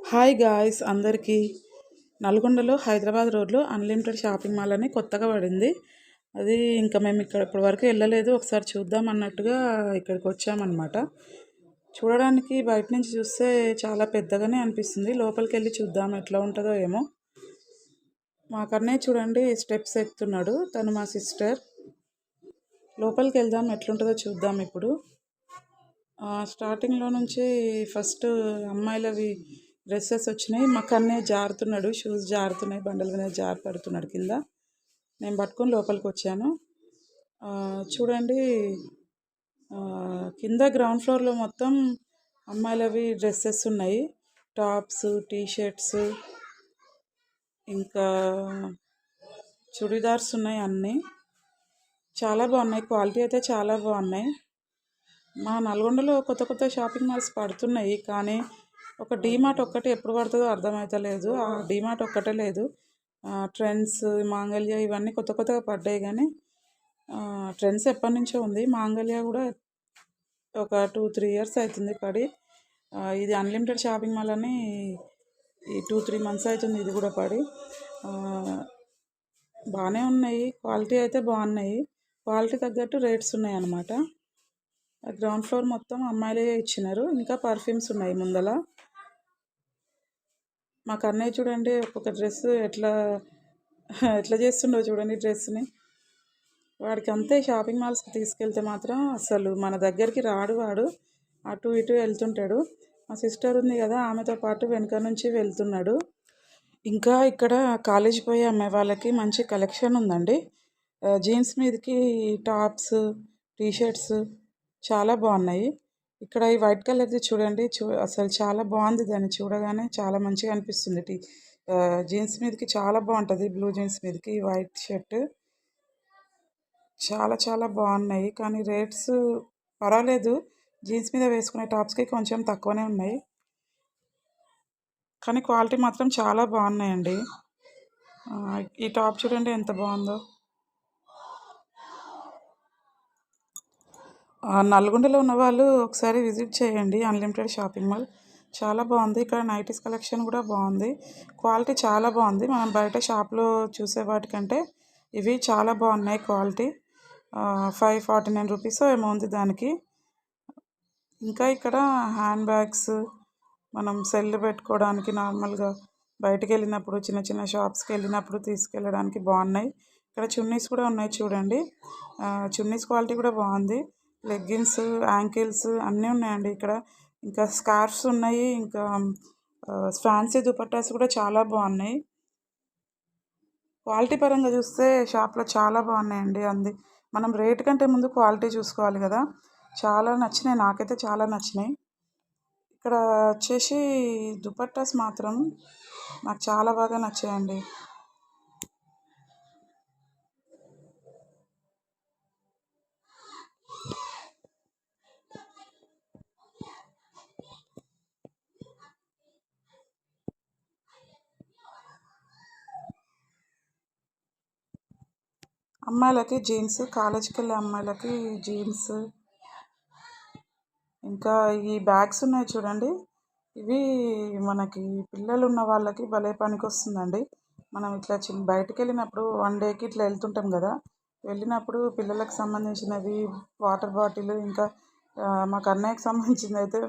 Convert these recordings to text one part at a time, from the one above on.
Hi guys అందరికీ. నల్గొండలో హైదరాబాద్ రోడ్లో అన్లిమిటెడ్ షాపింగ్ మాల్ అని కొత్తగా పడింది. అది ఇంకా మేము ఇక్కడ ఇప్పటి వరకు వెళ్ళలేదు, ఒకసారి చూద్దాం అన్నట్టుగా ఇక్కడికి వచ్చామన్నమాట. చూడడానికి బయట నుంచి చూస్తే చాలా పెద్దగానే అనిపిస్తుంది, లోపలికి వెళ్ళి చూద్దాం ఎట్లా ఉంటుందో ఏమో. మా కన్నయ్య చూడండి స్టెప్స్ ఎక్కుతున్నాడు, తను మా సిస్టర్. లోపలికి వెళ్దాం ఎట్లుంటుందో చూద్దాం ఇప్పుడు. స్టార్టింగ్లో నుంచి ఫస్ట్ అమ్మాయిలవి డ్రెస్సెస్ వచ్చినాయి. మా కన్నయ్య జారుతున్నాడు, షూస్ జారుతున్నాయి, బండల మీద జారి పడుతున్నాడు కింద. నేను పట్టుకొని లోపలికి వచ్చాను. చూడండి, కింద గ్రౌండ్ ఫ్లోర్లో మొత్తం అమ్మాయిలవి డ్రెస్సెస్ ఉన్నాయి, టాప్స్, టీషర్ట్స్, ఇంకా చుడిదార్స్ ఉన్నాయి. అన్నీ చాలా బాగున్నాయి, క్వాలిటీ అయితే చాలా బాగున్నాయి. మా నల్గొండలో కొత్త కొత్త షాపింగ్ మాల్స్ పడుతున్నాయి, కానీ ఒక డీమార్ట్ ఒక్కటి ఎప్పుడు పడుతుందో అర్థమవుతలేదు. ఆ డీమార్ట్ ఒక్కటే లేదు. ట్రెండ్స్, మాంగళ్య ఇవన్నీ కొత్త కొత్తగా పడ్డాయి, కానీ ట్రెండ్స్ ఎప్పటి నుంచో ఉంది. మాంగళ్య కూడా ఒక 2-3 ఇయర్స్ అవుతుంది పడి. ఇది అన్లిమిటెడ్ షాపింగ్ మాల్ అని ఈ 2-3 మంత్స్ అవుతుంది ఇది కూడా పడి. బాగానే ఉన్నాయి, క్వాలిటీ అయితే బాగున్నాయి, క్వాలిటీ తగ్గట్టు రేట్స్ ఉన్నాయి అన్నమాట. గ్రౌండ్ ఫ్లోర్ మొత్తం అమ్మాయిలే ఇచ్చినారు, ఇంకా పర్ఫ్యూమ్స్ ఉన్నాయి ముందల. మా కన్నయ్య చూడండి ఒక్కొక్క డ్రెస్ ఎట్లా ఎట్లా చేస్తుండో చూడండి డ్రెస్ని. వాడికి అంతే, షాపింగ్ మాల్స్కి తీసుకెళ్తే మాత్రం అసలు మన దగ్గరికి రాడు, వాడు అటు ఇటు వెళ్తుంటాడు. మా సిస్టర్ ఉంది కదా, ఆమెతో పాటు వెనక నుంచి వెళ్తున్నాడు. ఇంకా ఇక్కడ కాలేజీ పోయే అమ్మాయి వాళ్ళకి మంచి కలెక్షన్ ఉందండి. జీన్స్ మీదకి టాప్స్, టీషర్ట్స్ చాలా బాగున్నాయి. ఇక్కడ ఈ వైట్ కలర్ది చూడండి, అసలు చాలా బాగుంది, దాన్ని చూడగానే చాలా మంచిగా అనిపిస్తుంది. జీన్స్ మీదకి చాలా బాగుంటుంది, బ్లూ జీన్స్ మీదకి వైట్ షర్ట్ చాలా చాలా బాగున్నాయి. కానీ రేట్స్ పర్వాలేదు, జీన్స్ మీద వేసుకునే టాప్స్కి కొంచెం తక్కువనే ఉన్నాయి, కానీ క్వాలిటీ మాత్రం చాలా బాగున్నాయండి. ఈ టాప్ చూడండి ఎంత బాగుందో. నల్గొండలో ఉన్న వాళ్ళు ఒకసారి విజిట్ చేయండి అన్లిమిటెడ్ షాపింగ్ మాల్, చాలా బాగుంది. ఇక్కడ నైటీస్ కలెక్షన్ కూడా బాగుంది, క్వాలిటీ చాలా బాగుంది. మనం బయట షాప్లో చూసే వాటికంటే ఇవి చాలా బాగున్నాయి క్వాలిటీ. 549 రూపీస్ ఏమో ఉంది దానికి. ఇంకా ఇక్కడ హ్యాండ్ బ్యాగ్స్, మనం సెల్ పెట్టుకోవడానికి, నార్మల్గా బయటికి వెళ్ళినప్పుడు చిన్న చిన్న షాప్స్కి వెళ్ళినప్పుడు తీసుకెళ్ళడానికి బాగున్నాయి. ఇక్కడ చున్నీస్ కూడా ఉన్నాయి చూడండి, చున్నీస్ క్వాలిటీ కూడా బాగుంది. లెగ్గిన్స్, యాంకిల్స్ అన్నీ ఉన్నాయండి ఇక్కడ. ఇంకా స్కార్ఫ్స్ ఉన్నాయి, ఇంకా ఫ్యాన్సీ దుపట్టాస్ కూడా చాలా బాగున్నాయి. క్వాలిటీ పరంగా చూస్తే షాప్లో చాలా బాగున్నాయండి. మనం రేట్ కంటే ముందు క్వాలిటీ చూసుకోవాలి కదా. చాలా నచ్చినాయి, నాకైతే చాలా నచ్చినాయి. ఇక్కడ వచ్చేసి దుపట్టాస్ మాత్రం నాకు చాలా బాగా నచ్చాయండి. అమ్మాయిలకి జీన్స్, కాలేజీకి వెళ్ళే అమ్మాయిలకి జీన్స్, ఇంకా ఈ బ్యాగ్స్ ఉన్నాయి చూడండి, ఇవి మనకి పిల్లలు ఉన్న వాళ్ళకి భలే పనికి వస్తుందండి. మనం ఇట్లా బయటికి వెళ్ళినప్పుడు 1 డేకి ఇట్లా వెళ్తుంటాం కదా, వెళ్ళినప్పుడు పిల్లలకు సంబంధించినవి, వాటర్ బాటిల్, ఇంకా మాకు అన్నయ్యకి సంబంధించింది అయితే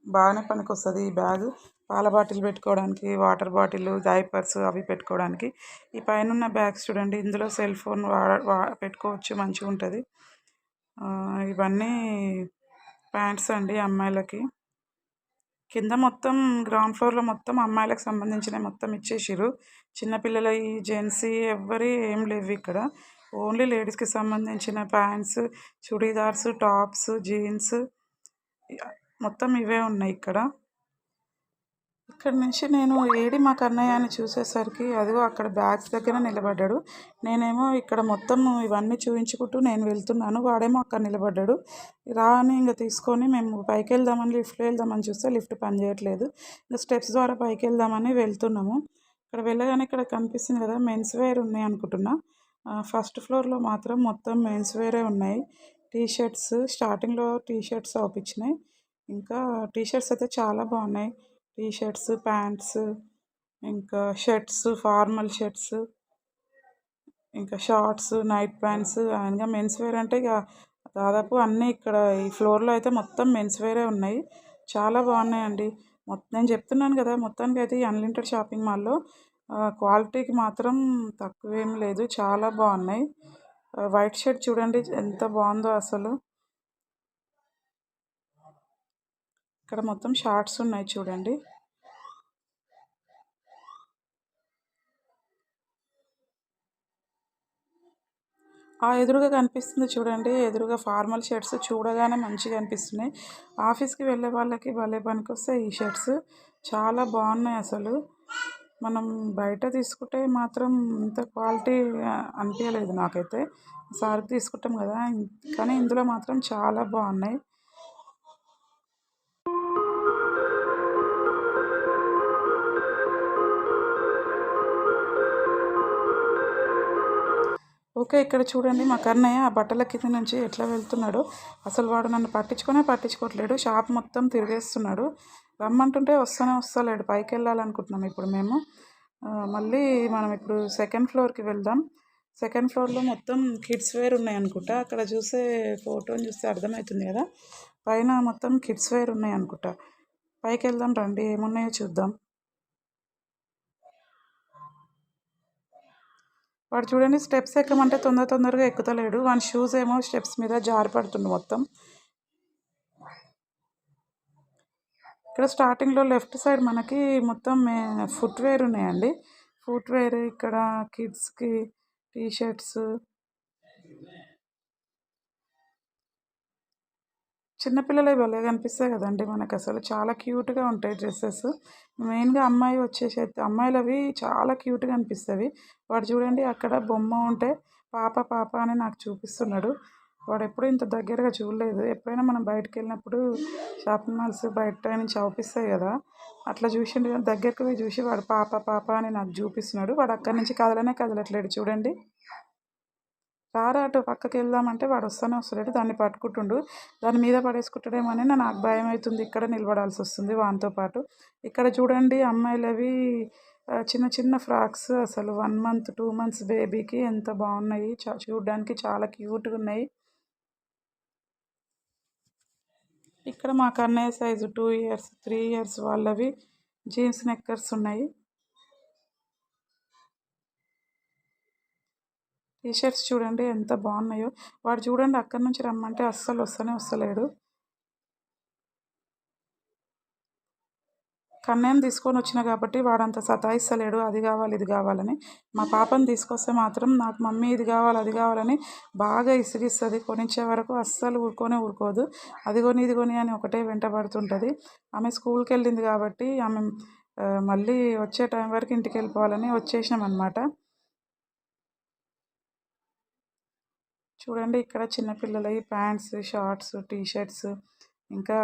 బాగానే పనికి వస్తుంది ఈ బ్యాగ్. పాల బాటిల్ పెట్టుకోవడానికి, వాటర్ బాటిల్, డైపర్స్ అవి పెట్టుకోవడానికి. ఈ పైన ఉన్న బ్యాగ్స్ చూడండి, ఇందులో సెల్ ఫోన్ పెట్టుకోవచ్చు, మంచిగా ఉంటుంది. ఇవన్నీ ప్యాంట్స్ అండి అమ్మాయిలకి. కింద మొత్తం గ్రౌండ్ ఫ్లోర్లో మొత్తం అమ్మాయిలకు సంబంధించినవి మొత్తం ఇచ్చేసారు. చిన్నపిల్లలవి, జెంట్స్ ఎవ్వరి ఏం లేవు ఇక్కడ, ఓన్లీ లేడీస్కి సంబంధించిన ప్యాంట్స్, చుడీదార్స్, టాప్స్, జీన్స్ మొత్తం ఇవే ఉన్నాయి ఇక్కడ. ఇక్కడ నుంచి నేను ఏడి మా కన్నయ్య అని చూసేసరికి అదిగో అక్కడ బ్యాగ్స్ దగ్గర నిలబడ్డాడు. నేనేమో ఇక్కడ మొత్తం ఇవన్నీ చూపించుకుంటూ నేను వెళ్తున్నాను, వాడేమో అక్కడ నిలబడ్డాడు. రాని ఇంకా తీసుకొని మేము పైకి వెళ్దామని, లిఫ్ట్లో వెళ్దామని చూస్తే లిఫ్ట్ పని చేయట్లేదు. ఇంకా స్టెప్స్ ద్వారా పైకి వెళ్దామని వెళ్తున్నాము. ఇక్కడ వెళ్ళగానే ఇక్కడ కనిపిస్తుంది కదా, మెన్స్ వేర్ ఉన్నాయి అనుకుంటున్నా. ఫస్ట్ ఫ్లోర్లో మాత్రం మొత్తం మెన్స్ వేరే ఉన్నాయి. టీషర్ట్స్ స్టార్టింగ్లో టీషర్ట్స్ అవుపించినాయి, ఇంకా టీషర్ట్స్ అయితే చాలా బాగున్నాయి. టీ షర్ట్స్, ప్యాంట్స్, ఇంకా షర్ట్స్, ఫార్మల్ షర్ట్స్, ఇంకా షార్ట్స్, నైట్ ప్యాంట్స్, ఇంకా మెన్స్ వేర్ అంటే ఇక దాదాపు అన్నీ ఇక్కడ ఈ ఫ్లోర్లో అయితే మొత్తం మెన్స్ వేరే ఉన్నాయి. చాలా బాగున్నాయండి. నేను చెప్తున్నాను కదా, మొత్తానికి అయితే ఈ అన్లిమిటెడ్ షాపింగ్ మాల్లో క్వాలిటీకి మాత్రం తక్కువేం లేదు, చాలా బాగున్నాయి. వైట్ షర్ట్ చూడండి ఎంత బాగుందో అసలు. ఇక్కడ మొత్తం షార్ట్స్ ఉన్నాయి చూడండి. ఎదురుగా కనిపిస్తుంది చూడండి, ఎదురుగా ఫార్మల్ షర్ట్స్ చూడగానే మంచిగా అనిపిస్తున్నాయి. ఆఫీస్కి వెళ్ళే వాళ్ళకి భలే పనికొస్తాయి ఈ షర్ట్స్, చాలా బాగున్నాయి అసలు. మనం బయట తీసుకుంటే మాత్రం ఇంత క్వాలిటీ అనిపించలేదు నాకైతే. సార్కి తీసుకుంటాం కదా, కానీ ఇందులో మాత్రం చాలా బాగున్నాయి. ఓకే, ఇక్కడ చూడండి మా కన్నయ్య ఆ బట్టల కింద నుంచి ఎట్లా వెళ్తున్నాడో. అసలు వాడు నన్ను పట్టించుకోవట్లేడు, షాప్ మొత్తం తిరిగేస్తున్నాడు. రమ్మంటుంటే వస్తలేడు. పైకి వెళ్ళాలనుకుంటున్నాం ఇప్పుడు మేము. మళ్ళీ మనం ఇప్పుడు సెకండ్ ఫ్లోర్కి వెళ్దాం. సెకండ్ ఫ్లోర్లో మొత్తం కిడ్స్ వేర్ ఉన్నాయి అనుకుంటా. అక్కడ ఫోటోని చూస్తే అర్థమవుతుంది కదా, పైన మొత్తం కిడ్స్ వేర్ ఉన్నాయి అనుకుంటా. పైకి వెళ్దాం రండి, ఏమున్నాయో చూద్దాం. వాడు చూడండి స్టెప్స్ ఎక్కమంటే తొందరగా ఎక్కుతలేడు. వాని షూస్ ఏమో స్టెప్స్ మీద జారి పడుతుంది మొత్తం. ఇక్కడ స్టార్టింగ్లో లెఫ్ట్ సైడ్ మనకి మొత్తం ఫుట్వేర్ ఉన్నాయండి. ఫుట్వేర్ ఇక్కడ కిడ్స్కి టీ షర్ట్స్, చిన్నపిల్లలవి భలే కనిపిస్తాయి కదండి మనకు, అసలు చాలా క్యూట్గా ఉంటాయి డ్రెస్సెస్. మెయిన్గా అమ్మాయిలవి చాలా క్యూట్గా అనిపిస్తుంది. వాడు చూడండి అక్కడ బొమ్మ ఉంటే పాప అని నాకు చూపిస్తున్నాడు. వాడు ఎప్పుడూ ఇంత దగ్గరగా చూడలేదు. ఎప్పుడైనా మనం బయటకు వెళ్ళినప్పుడు షాపింగ్ మాల్స్ బయట నుంచి అవుపిస్తాయి కదా, అట్లా చూసిండు. దగ్గరకు పోయి చూసి వాడు పాప అని నాకు చూపిస్తున్నాడు. వాడు అక్కడి నుంచి కదలట్లేడు చూడండి. రారా అటు పక్కకి వెళ్దామంటే వాడు వస్తలేడు. దాన్ని పట్టుకుంటుండు, దాని మీద పడేసుకుంటాడేమని నాకు భయం అవుతుంది. ఇక్కడ నిలబడాల్సి వస్తుంది వానితో పాటు. ఇక్కడ చూడండి అమ్మాయిలవి చిన్న చిన్న ఫ్రాక్స్, అసలు 1 month 2 months బేబీకి ఎంత బాగున్నాయి. చూడడానికి చాలా క్యూట్గా ఉన్నాయి. ఇక్కడ మా కన్నయ్య సైజు 2 years 3 years వాళ్ళవి జీన్స్ నెక్కర్స్ ఉన్నాయి. టీ షర్ట్స్ చూడండి ఎంత బాగున్నాయో. వాడు చూడండి అక్కడి నుంచి రమ్మంటే అస్సలు వస్తలేడు. కన్నయ్యని తీసుకొని వచ్చిన కాబట్టి వాడంత సతాయిస్తలేడు, అది కావాలి ఇది కావాలని. మా పాపని తీసుకొస్తే మాత్రం నాకు మమ్మీ ఇది కావాలి అది కావాలని బాగా ఇసిగిస్తుంది. కొనిచ్చే వరకు అస్సలు ఊరుకోదు. అది కొని ఇది కొని అని ఒకటే వెంట పడుతుంటుంది. ఆమె స్కూల్కి వెళ్ళింది కాబట్టి ఆమె మళ్ళీ వచ్చే టైం వరకు ఇంటికి వెళ్ళిపోవాలని వచ్చేసినాం అన్నమాట. చూడండి ఇక్కడ చిన్నపిల్లలవి ప్యాంట్స్, షార్ట్స్, టీ షర్ట్స్, ఇంకా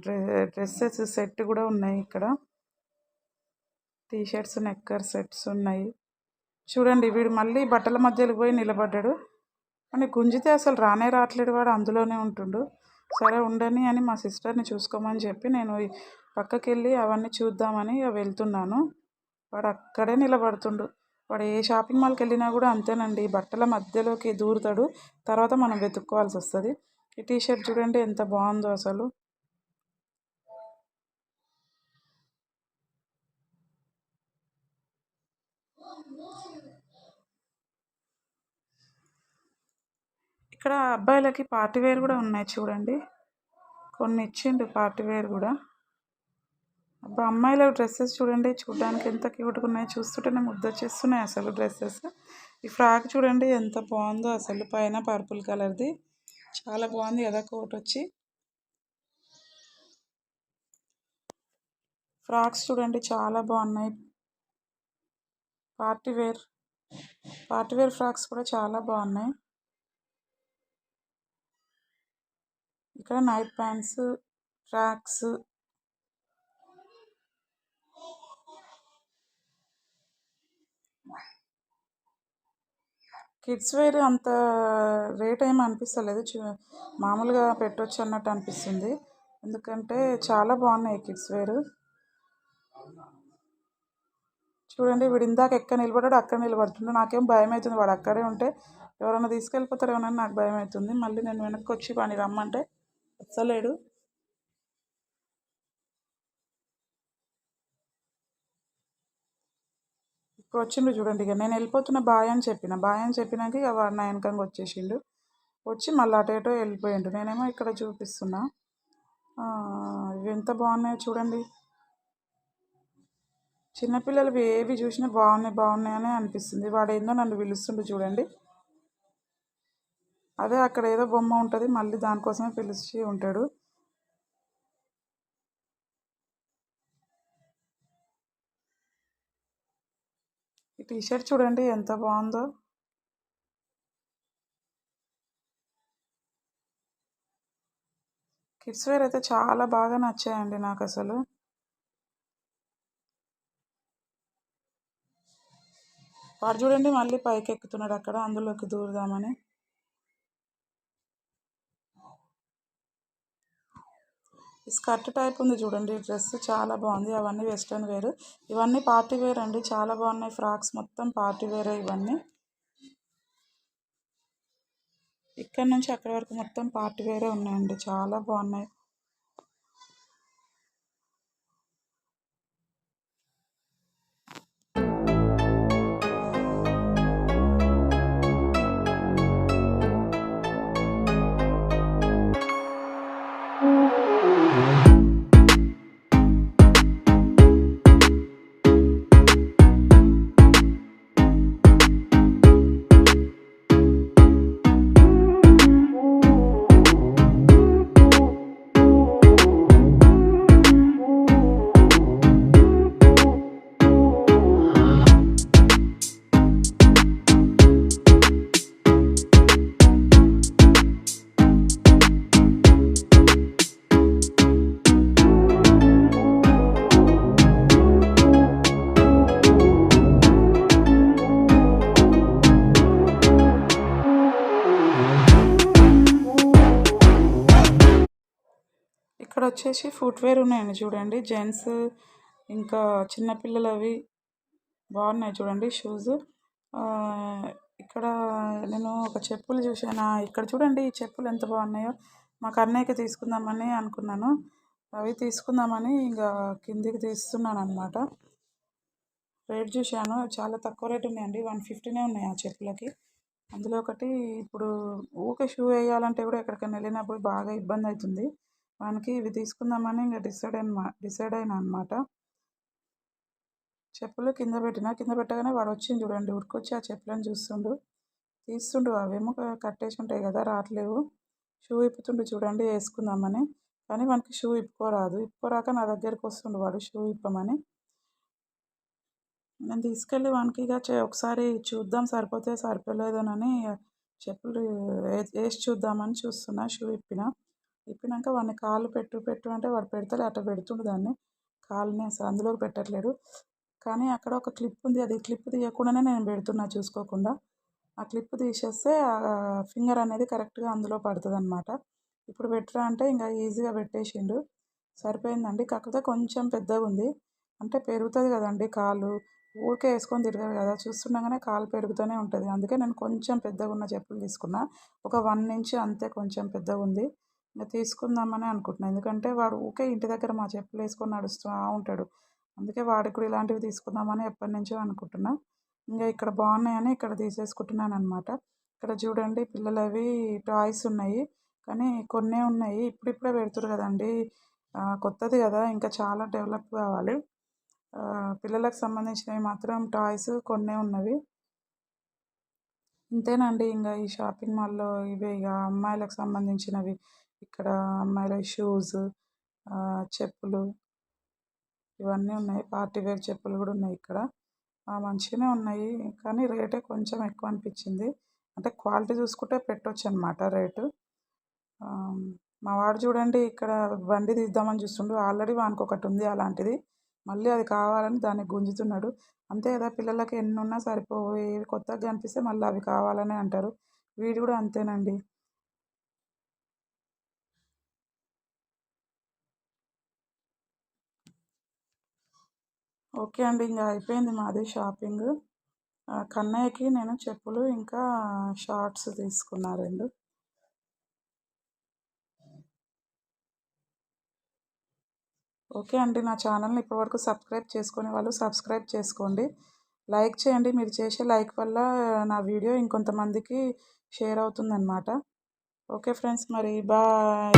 డ్రెస్సెస్ సెట్ కూడా ఉన్నాయి. ఇక్కడ టీ షర్ట్స్ నెక్కర్ సెట్స్ ఉన్నాయి. చూడండి వీడు మళ్ళీ బట్టల మధ్యలో పోయి నిలబడ్డాడు. అని గుంజితే అసలు రావట్లేడు, వాడు అందులోనే ఉంటుండు. సరే ఉండని అని మా సిస్టర్ని చూసుకోమని చెప్పి నేను పక్కకి వెళ్ళి అవన్నీ చూద్దామని వెళ్తున్నాను. వాడు అక్కడే నిలబడుతుండు. వాడు ఏ షాపింగ్ మాల్కి వెళ్ళినా కూడా అంతేనండి, బట్టల మధ్యలోకి దూరుతాడు. తర్వాత మనం వెతుక్కోవాల్సి వస్తుంది. ఈ టీ షర్ట్ చూడండి ఎంత బాగుందో అసలు. ఇక్కడ అబ్బాయిలకి పార్టీవేర్ కూడా ఉన్నాయి చూడండి, కొన్ని ఇచ్చిండు పార్టీవేర్ కూడా. అబ్బా అమ్మాయిల డ్రెస్సెస్ చూడండి, చూడడానికి ఎంత క్యూట్గా ఉన్నాయి. చూస్తుంటేనే ముద్దొచ్చేస్తున్నాయి అసలు డ్రెస్సెస్. ఈ ఫ్రాక్ చూడండి ఎంత బాగుందో అసలు, పైన పర్పుల్ కలర్ది చాలా బాగుంది కదా కోట్ వచ్చి. ఫ్రాక్స్ చూడండి చాలా బాగున్నాయి. పార్టీవేర్ ఫ్రాక్స్ కూడా చాలా బాగున్నాయి. ఇక్కడ night pants, tracks, kids wear అంత రేట్ ఏమి అనిపిస్తలేదు, మామూలుగా పెట్టొచ్చు అన్నట్టు అనిపిస్తుంది. ఎందుకంటే చాలా బాగున్నాయి కిడ్స్ వేర్. చూడండి వీడు ఇందాక ఎక్కడ నిలబడ్డాడు అక్కడ నిలబడుతుండు. నాకేం భయం అవుతుంది వాడు అక్కడే ఉంటే ఎవరైనా తీసుకెళ్ళిపోతారేమోనని నాకు భయం అవుతుంది. మళ్ళీ నేను వెనక్కి వచ్చి వాడిని రమ్మంటే వస్తలేడు. ఇప్పుడు వచ్చిండు చూడండి. ఇక నేను వెళ్ళిపోతున్న బాయ్ అని చెప్పిన. బాయ్ అని చెప్పినాక ఇక వాడు నా వెనకంగా వచ్చేసిండు. వచ్చి మళ్ళీ అటు ఇటో వెళ్ళిపోయిండు. నేనేమో ఇక్కడ చూపిస్తున్నా. ఇవి ఎంత బాగున్నాయో చూడండి. చిన్నపిల్లలవి ఏవి చూసినా బాగున్నాయి బాగున్నాయి అనే అనిపిస్తుంది. వాడు ఏందో నన్ను పిలుస్తుండు చూడండి. అదే అక్కడ ఏదో బొమ్మ ఉంటుంది, మళ్ళీ దానికోసమే పిలిచి ఉంటాడు. ఈ టీషర్ట్ చూడండి ఎంత బాగుందో. కిడ్స్ వేర్ అయితే చాలా బాగా నచ్చాయండి నాకు అసలు. వాడు చూడండి మళ్ళీ పైకి ఎక్కుతున్నాడు అక్కడ అందులోకి దూరుదామని. స్కర్ట్ టైప్ ఉంది చూడండి డ్రెస్ చాలా బాగుంది. అవన్నీ వెస్ట్రన్ వేర్, ఇవన్నీ పార్టీ వేర్ అండి. చాలా బాగున్నాయి ఫ్రాక్స్, మొత్తం పార్టీ వేరే ఇవన్నీ. ఇక్కడ నుంచి అక్కడి వరకు మొత్తం పార్టీ వేరే ఉన్నాయండి, చాలా బాగున్నాయి. ఇక్కడ వచ్చేసి ఫుట్వేర్ ఉన్నాయండి చూడండి, జెంట్స్ ఇంకా చిన్నపిల్లలవి బాగున్నాయి చూడండి షూస్. ఇక్కడ నేను ఒక చెప్పులు చూసాను. ఇక్కడ చూడండి ఈ చెప్పులు ఎంత బాగున్నాయో. మా కన్నయ్యకి తీసుకుందామని అనుకున్నాను, అవి తీసుకుందామని ఇంకా కిందికి తీస్తున్నాను అనమాట. రేట్ చూశాను, చాలా తక్కువ రేట్ ఉన్నాయండి, 150 ఉన్నాయి ఆ చెప్పులకి. అందులో ఒకటి ఇప్పుడు ఊకే షూ వేయాలంటే కూడా ఎక్కడికైనా వెళ్ళినప్పుడు బాగా ఇబ్బంది అవుతుంది. వానికి ఇవి తీసుకుందామని ఇంకా డిసైడ్ అయినా అనమాట. చెప్పులు కింద పెట్టగానే వాడు వచ్చింది చూడండి, ఉరికొచ్చి ఆ చెప్పులను తీస్తుండు. అవేమో కట్టేసి ఉంటాయి కదా, రావట్లేవు. షూ ఇప్పుతుండు చూడండి వేసుకుందామని, కానీ వానికి షూ ఇప్పుకోరాక నా దగ్గరికి వస్తుండు వాడు షూ ఇప్పమని. నేను తీసుకెళ్ళి వానికి ఇక ఒకసారి చూద్దాం సరిపోతే సరిపోలేదోనని చెప్పులు వేసి చూద్దామని చూస్తున్నా. షూ ఇప్పినాక వాడిని కాళ్ళు పెట్టు అంటే వాడు పెడతలే, అట్లా పెడుతుండు దాన్ని, కాళ్ళని అసలు అందులోకి పెట్టట్లేడు. కానీ అక్కడ ఒక క్లిప్ ఉంది, అది క్లిప్ తీయకుండానే నేను పెడుతున్నా చూసుకోకుండా. ఆ క్లిప్ తీసేస్తే ఆ ఫింగర్ అనేది కరెక్ట్గా అందులో పడుతుంది అనమాట. ఇప్పుడు పెట్టరా అంటే ఇంకా ఈజీగా పెట్టేసిండు, సరిపోయిందండి. కాకపోతే కొంచెం పెద్దగా ఉంది, అంటే పెరుగుతుంది కదండి కాలు, ఊరికే వేసుకొని తిరగరు కదా, చూస్తుండగానే కాలు పెరుగుతూనే ఉంటుంది. అందుకే నేను కొంచెం పెద్దగా ఉన్న చెప్పులు తీసుకున్నా, ఒక 1 ఇంచ్ అంతే, కొంచెం పెద్దగా ఉంది. ఇంకా తీసుకుందామని అనుకుంటున్నాను, ఎందుకంటే వాడు ఊకే ఇంటి దగ్గర మా చెప్పులు వేసుకొని నడుస్తూ ఉంటాడు. అందుకే వాడికి కూడా ఇలాంటివి తీసుకుందామని ఎప్పటి నుంచో అనుకుంటున్నా. ఇంకా ఇక్కడ బాగున్నాయని ఇక్కడ తీసేసుకుంటున్నాను అనమాట. ఇక్కడ చూడండి పిల్లలవి టాయ్స్ ఉన్నాయి, కానీ కొన్నే ఉన్నాయి. ఇప్పుడిప్పుడే పెడుతురు కదండి, కొత్తది కదా, ఇంకా చాలా డెవలప్ కావాలి. పిల్లలకు సంబంధించినవి మాత్రం టాయ్స్ కొన్నే ఉన్నవి. ఇంతేనండి ఇంకా ఈ షాపింగ్ మాల్లో ఇవే ఇక అమ్మాయిలకు సంబంధించినవి. ఇక్కడ అమ్మాయిల షూస్, చెప్పులు ఇవన్నీ ఉన్నాయి. పార్టీ వేర్ చెప్పులు కూడా ఉన్నాయి ఇక్కడ, మంచిగానే ఉన్నాయి. కానీ రేటే కొంచెం ఎక్కువ అనిపించింది, అంటే క్వాలిటీ చూసుకుంటే పెట్టొచ్చు అనమాట రేటు. మా వాడు చూడండి ఇక్కడ బండి తీద్దామని చూస్తుండు. ఆల్రెడీ వానికి ఒకటి ఉంది అలాంటిది, మళ్ళీ అది కావాలని దాన్ని గుంజుతున్నాడు. అంతే కదా, పిల్లలకి ఎన్ని ఉన్నా సరిపోవు, ఏవి కొత్తగా కనిపిస్తే మళ్ళీ అవి కావాలనే అంటారు. వీడు కూడా అంతేనండి. ఓకే అండి, ఇంకా అయిపోయింది మాది షాపింగ్. కన్నయ్యకి నేను చెప్పులు ఇంకా షార్ట్స్ తీసుకున్నా 2. ఓకే అండి, నా ఛానల్ని ఇప్పటివరకు సబ్స్క్రైబ్ చేసుకునే వాళ్ళు సబ్స్క్రైబ్ చేసుకోండి. లైక్ చేయండి, మీరు చేసే లైక్ వల్ల నా వీడియో ఇంకొంతమందికి షేర్ అవుతుందన్నమాట. ఓకే ఫ్రెండ్స్, మరి బాయ్.